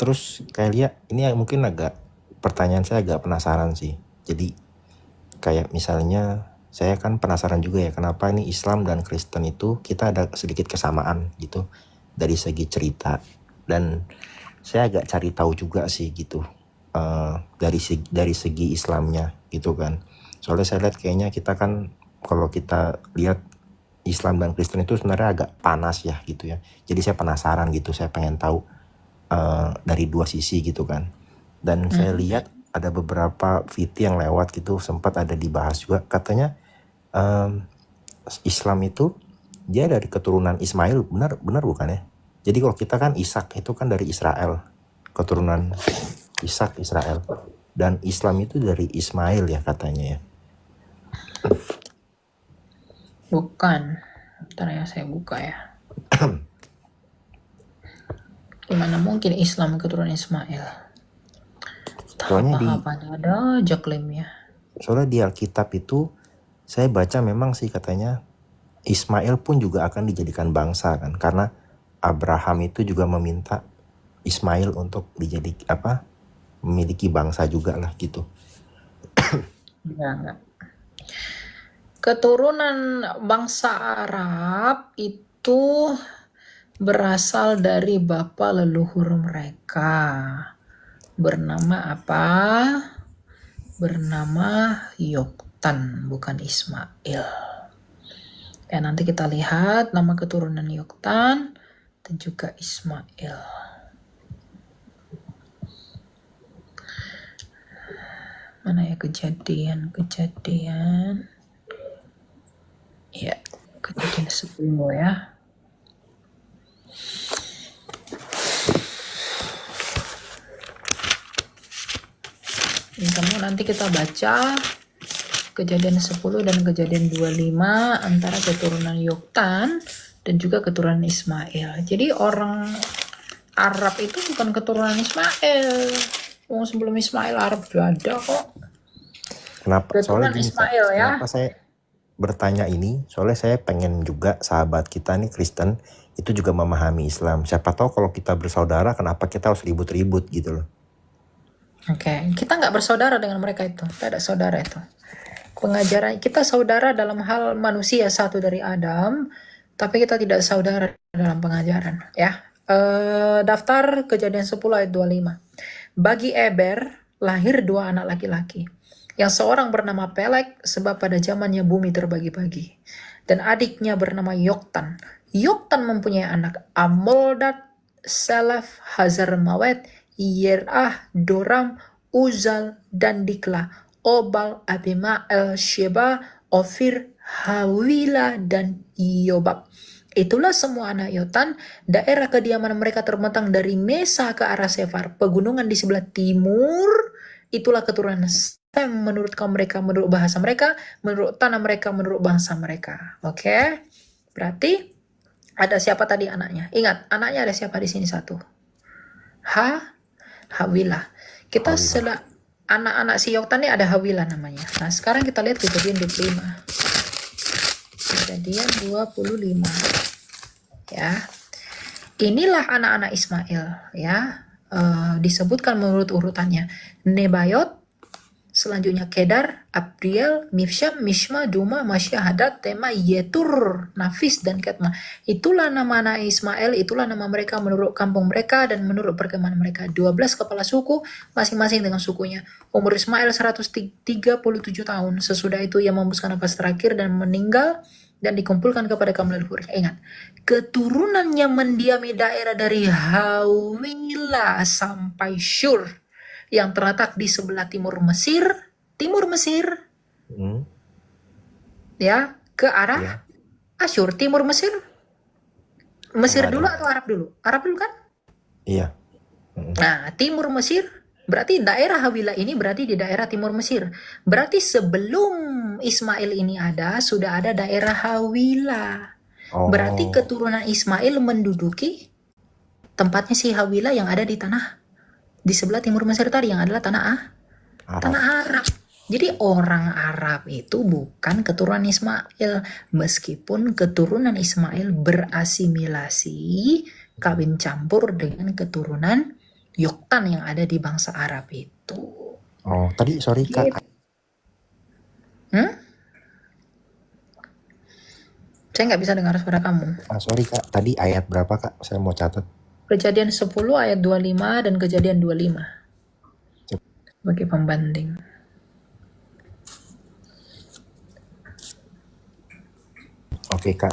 Terus kayak lihat ini mungkin pertanyaan saya agak penasaran sih. Jadi kayak misalnya saya kan penasaran juga ya, kenapa ini Islam dan Kristen itu kita ada sedikit kesamaan gitu dari segi cerita. Dan saya agak cari tahu juga sih gitu, dari segi Islamnya gitu kan. Soalnya saya lihat kayaknya kita kan, kalau kita lihat Islam dan Kristen itu sebenarnya agak panas ya gitu ya. Jadi saya penasaran gitu, saya pengen tahu dari dua sisi gitu kan. Dan saya lihat ada beberapa VT yang lewat gitu, sempat ada dibahas juga, katanya Islam itu dia dari keturunan Ismail, benar bukan ya? Jadi kalau kita kan Ishak itu kan dari Israel, keturunan Ishak Israel, dan Islam itu dari Ismail ya katanya ya. Bukan. Bentar ya, saya buka ya. Gimana mungkin Islam keturunan Ismail? Soalnya Apa-apa ada aja klaimnya. Soalnya di Alkitab itu saya baca memang sih katanya Ismail pun juga akan dijadikan bangsa kan, karena Abraham itu juga meminta Ismail untuk memiliki bangsa juga lah gitu. Enggak. Keturunan bangsa Arab itu berasal dari bapak leluhur mereka. Bernama apa? Bernama Yoktan, bukan Ismail. Ya, nanti kita lihat nama keturunan Yoktan dan juga Ismail. Mana ya kejadian? Ya, kejadian 10 ya. Ini kamu nanti kita baca kejadian 10 dan kejadian 25 antara keturunan Yoktan dan juga keturunan Ismail. Jadi orang Arab itu bukan keturunan Ismail. Sebelum Ismail Arab juga ada kok. Kenapa? Keturunan Ismail ya. Kenapa saya bertanya ini? Soalnya saya pengen juga sahabat kita nih Kristen itu juga memahami Islam. Siapa tahu kalau kita bersaudara, kenapa kita harus ribut-ribut gitu loh. Oke, kita nggak bersaudara dengan mereka itu. Kita ada saudara itu. Pengajaran kita saudara dalam hal manusia satu dari Adam, tapi kita tidak saudara dalam pengajaran. Ya, daftar kejadian 10 ayat 25. Bagi Eber lahir 2 anak laki-laki. Yang seorang bernama Pelek, sebab pada zamannya bumi terbagi-bagi. Dan adiknya bernama Yoktan. Yoktan mempunyai anak Amoldad, Selef, Hazarmawet, Yerah, Doram, Uzal, dan Dikla, Obal, Abimael, Sheba, Ofir, Hawila, dan Yobab. Itulah semua anak Yotan. Daerah kediaman mereka terbentang dari Mesa ke arah Sefar, pegunungan di sebelah timur. Itulah keturunan Sem menurut kaum mereka, menurut bahasa mereka, menurut tanah mereka, menurut bangsa mereka. Oke? Berarti ada siapa tadi anaknya? Ingat, anaknya ada siapa di sini satu? Hawilah. Kita setelah anak-anak si Yoktan ini ada Hawilah namanya. Nah, sekarang kita lihat kejadian 25. Kejadian 25. Ya. Inilah anak-anak Ismail ya. Disebutkan menurut urutannya. Nebayot, selanjutnya Kedar, Abdiel, Mifsyam, Mishma, Duma, Masyahadat, Tema, Yetur, Nafis, dan Ketma. Itulah nama anak Ismail, itulah nama mereka menurut kampung mereka dan menurut perkemahan mereka. 12 kepala suku, masing-masing dengan sukunya. Umur Ismail 137 tahun. Sesudah itu ia membuskan nafas terakhir dan meninggal dan dikumpulkan kepada kaum leluhur. Ingat, keturunannya mendiami daerah dari Hawilah sampai Syur yang terletak di sebelah timur Mesir, ya, ke arah Asyur. Timur Mesir dulu atau Arab dulu? Arab dulu kan? Iya. Nah, timur Mesir berarti daerah Hawilah ini berarti di daerah timur Mesir. Berarti sebelum Ismail ini ada, sudah ada daerah Hawilah. Berarti keturunan Ismail menduduki tempatnya si Hawilah yang ada di tanah di sebelah timur Mesir tadi, yang adalah tanah Arab. Jadi orang Arab itu bukan keturunan Ismail, meskipun keturunan Ismail berasimilasi, kawin campur dengan keturunan Yoktan yang ada di bangsa Arab itu. Oh, tadi sorry Kak. Gitu. Saya nggak bisa dengar suara kamu. Sorry Kak, tadi ayat berapa Kak? Saya mau catat. Kejadian 10 ayat 25 dan Kejadian 25. Bagi pembanding. Oke Kak.